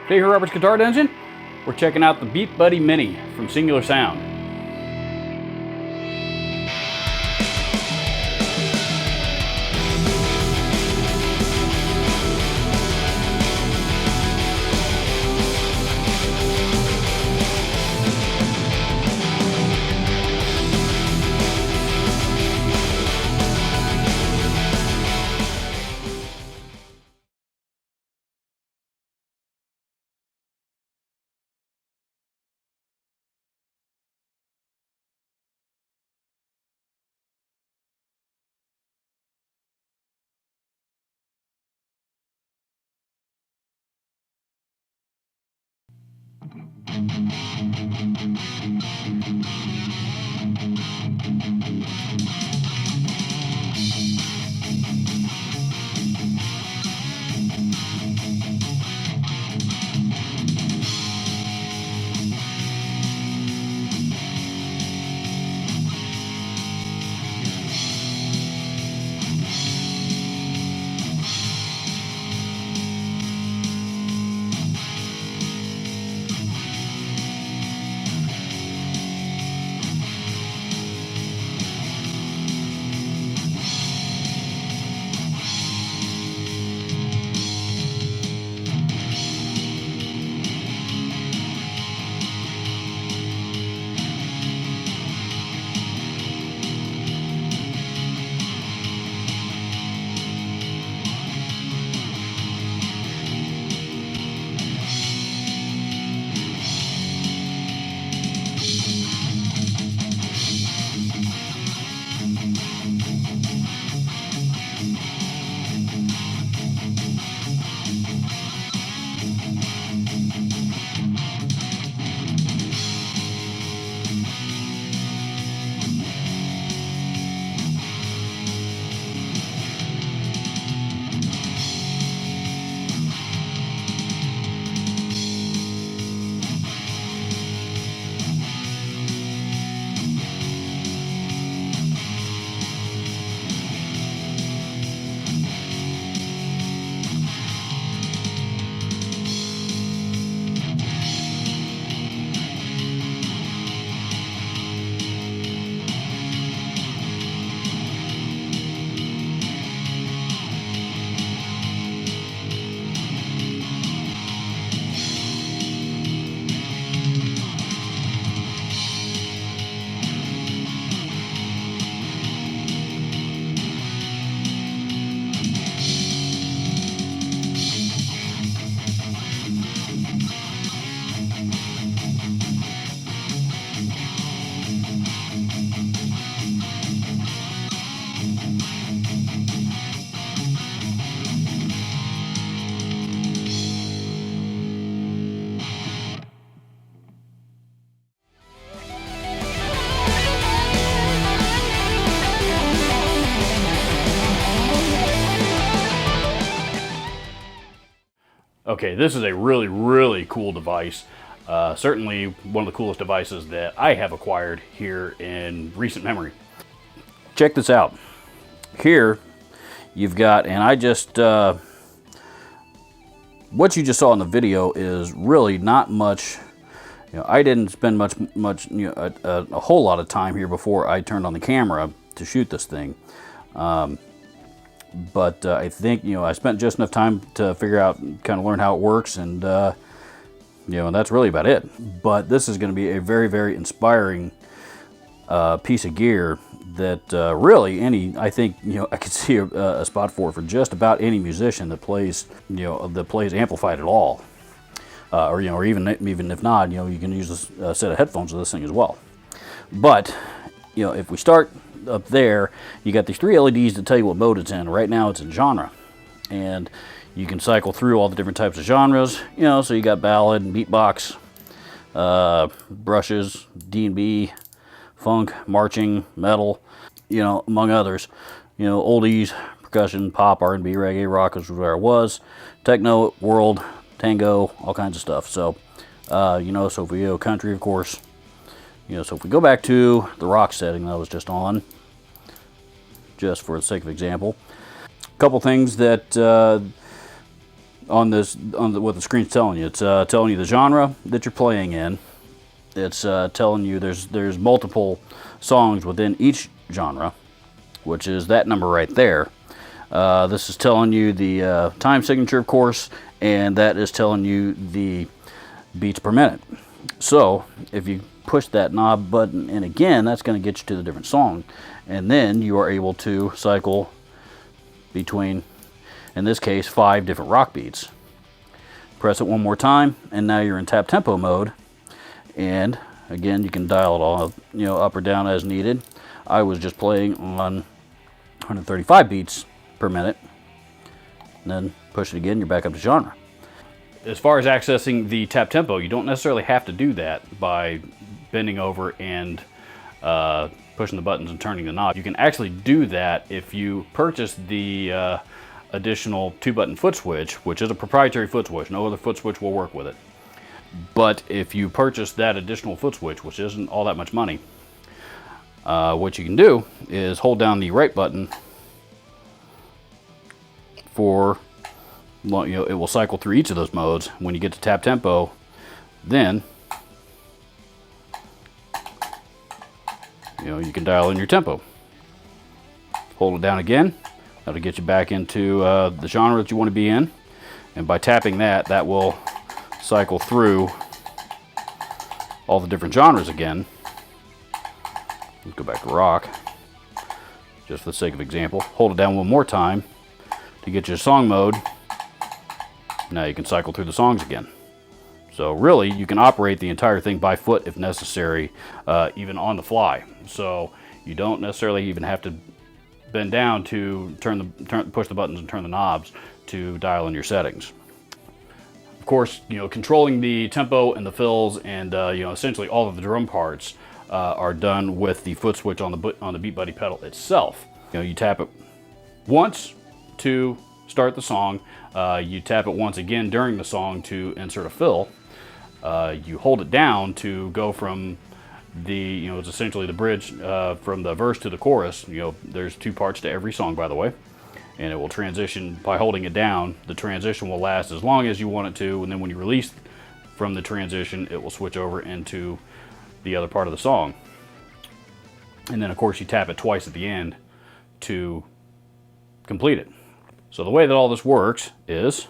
Today here at Robert's Guitar Dungeon, we're checking out the Beat Buddy Mini from Singular Sound. Okay, this is a really cool device. Certainly one of the coolest devices that I have acquired here in recent memory. Check this out. Here you've got, and I just, what you just saw in the video is really not much. You know, I didn't spend much, you know, a whole lot of time here before I turned on the camera to shoot this thing. But I think, you know, I spent just enough time to figure out, kind of learn how it works, and you know, that's really about it. But this is going to be a very inspiring piece of gear that really I think, you know, I could see a spot for just about any musician that plays, you know, that plays amplified at all, or you know, or even if not, you know, you can use a set of headphones with this thing as well. But you know, if we start up there, you got these three LEDs to tell you what mode it's in. Right now it's in genre, and you can cycle through all the different types of genres, you know, so you got ballad, beatbox, brushes, D&B, funk, marching, metal, you know, among others. You know, oldies, percussion, pop, R&B, reggae, rock is where it was, techno, world, tango, all kinds of stuff. So you know, so if we go country, of course, you know, so if we go back to the rock setting that I was just on, just for the sake of example, a couple things that on this, what the screen's telling you. It's telling you the genre that you're playing in. It's telling you there's multiple songs within each genre, which is that number right there. This is telling you the time signature, of course, and that is telling you the beats per minute. So if you push that knob button in again, that's going to get you to the different song, and then you are able to cycle between, in this case, 5 different rock beats. Press it one more time, and now you're in tap tempo mode. And again, you can dial it all, up or down as needed. I was just playing on 135 beats per minute, and then push it again, you're back up to genre. As far as accessing the tap tempo, you don't necessarily have to do that by bending over and pushing the buttons and turning the knob. You can actually do that if you purchase the additional 2-button foot switch, which is a proprietary foot switch. No other foot switch will work with it. But if you purchase that additional foot switch, which isn't all that much money, what you can do is hold down the right button for, it will cycle through each of those modes. When you get to tap tempo, then you can dial in your tempo. Hold it down again. That'll get you back into the genre that you want to be in, and by tapping that will cycle through all the different genres again. Let's go back to rock, just for the sake of example. Hold it down one more time to get your song mode. Now you can cycle through the songs again. So really, you can operate the entire thing by foot if necessary, even on the fly. So you don't necessarily even have to bend down to push the buttons and turn the knobs to dial in your settings. Of course, controlling the tempo and the fills and essentially all of the drum parts are done with the foot switch on the Beat Buddy pedal itself. You tap it once to start the song. You tap it once again during the song to insert a fill. You hold it down to go from the, it's essentially the bridge from the verse to the chorus. There's 2 parts to every song, by the way, and it will transition by holding it down. The transition will last as long as you want it to, and then when you release from the transition, it will switch over into the other part of the song. And then, of course, you tap it twice at the end to complete it. So the way that all this works is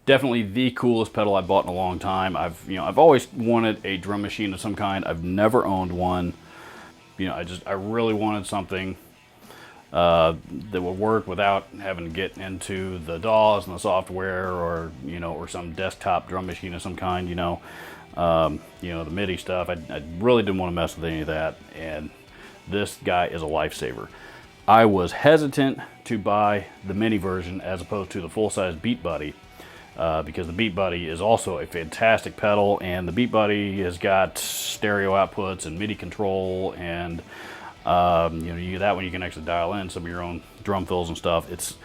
definitely the coolest pedal I bought in a long time. I've always wanted a drum machine of some kind. I've never owned one. I really wanted something that would work without having to get into the DAWs and the software, or some desktop drum machine of some kind. The MIDI stuff. I really didn't want to mess with any of that, and this guy is a lifesaver. I was hesitant to buy the mini version as opposed to the full-size Beat Buddy, because the Beat Buddy is also a fantastic pedal, and the Beat Buddy has got stereo outputs and MIDI control, and that one you can actually dial in some of your own drum fills and stuff. It's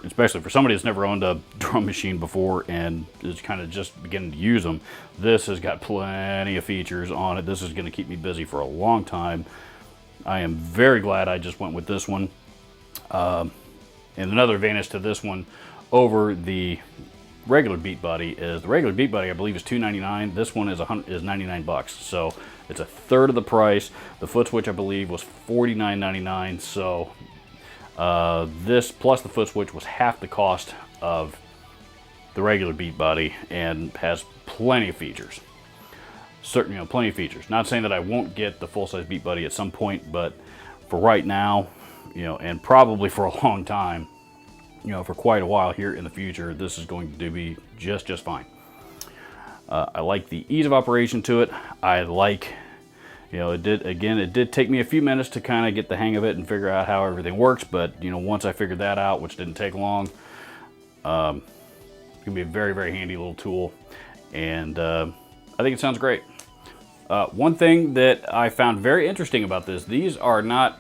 especially for somebody that's never owned a drum machine before and is kind of just beginning to use them. This has got plenty of features on it. This is going to keep me busy for a long time. I am very glad I just went with this one. And another advantage to this one over the regular Beat Buddy is the regular Beat Buddy, I believe, is $299. This one is $99, so it's a third of the price. The foot switch, I believe, was $49.99. So this plus the foot switch was half the cost of the regular beat body and has plenty of features. Certainly, you know, plenty of features. Not saying that I won't get the full-size beat buddy at some point, but for right now, you know, and probably for a long time, you know, for quite a while here in the future, this is going to be just fine. I like the ease of operation to it. I like, you know, it did take me a few minutes to kind of get the hang of it and figure out how everything works, but, you know, once I figured that out, which didn't take long, it's gonna be a very handy little tool, and I think it sounds great. One thing that I found very interesting about this, these are not,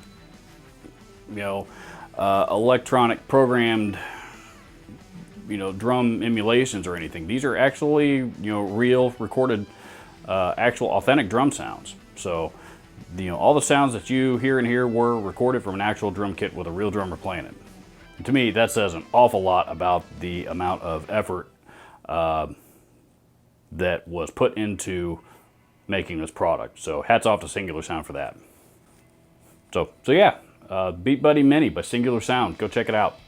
you know, electronic programmed, you know, drum emulations or anything. These are actually, you know, real recorded, actual authentic drum sounds. So, you know, all the sounds that you hear in here were recorded from an actual drum kit with a real drummer playing it. And to me, that says an awful lot about the amount of effort that was put into making this product. So hats off to Singular Sound for that. So yeah, Beat Buddy Mini by Singular Sound. Go check it out.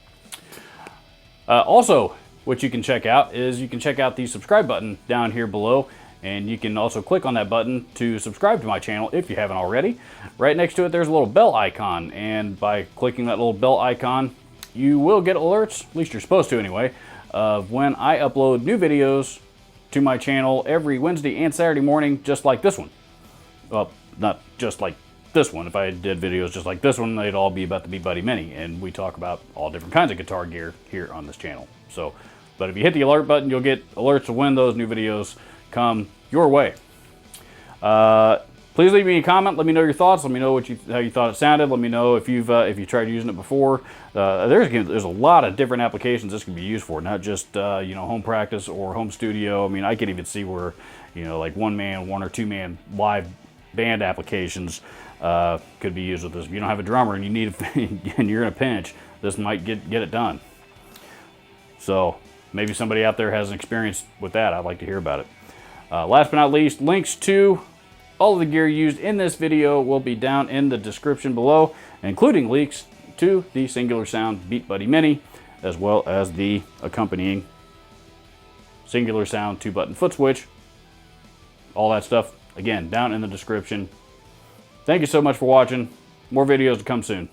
Also, what you can check out is you can check out the subscribe button down here below, and you can also click on that button to subscribe to my channel if you haven't already. Right next to it, there's a little bell icon, and by clicking that little bell icon, you will get alerts, at least you're supposed to anyway, of when I upload new videos to my channel every Wednesday and Saturday morning, just like this one. Well, not just like this one. If I did videos just like this one, they'd all be about the Beat Buddy Mini, and we talk about all different kinds of guitar gear here on this channel. So, but if you hit the alert button, you'll get alerts of when those new videos come your way. Please leave me a comment. Let me know your thoughts. Let me know how you thought it sounded. Let me know if you tried using it before. There's a lot of different applications this can be used for, not just you know, home practice or home studio. I mean, I can even see where, you know, like one or two man live band applications could be used with this. If you don't have a drummer and you need and you're in a pinch, this might get it done. So maybe somebody out there has an experience with that. I'd like to hear about it. Last but not least, links to all of the gear used in this video will be down in the description below, including links to the Singular Sound Beat Buddy Mini, as well as the accompanying Singular Sound 2-button foot switch. All that stuff, again, down in the description. Thank you so much for watching. More videos to come soon.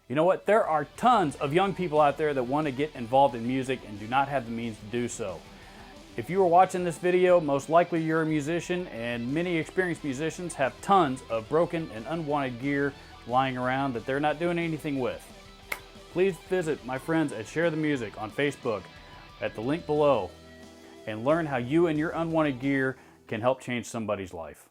You know what? There are tons of young people out there that want to get involved in music and do not have the means to do so. If you are watching this video, most likely you're a musician, and many experienced musicians have tons of broken and unwanted gear lying around that they're not doing anything with. Please visit my friends at Share the Music on Facebook at the link below and learn how you and your unwanted gear can help change somebody's life.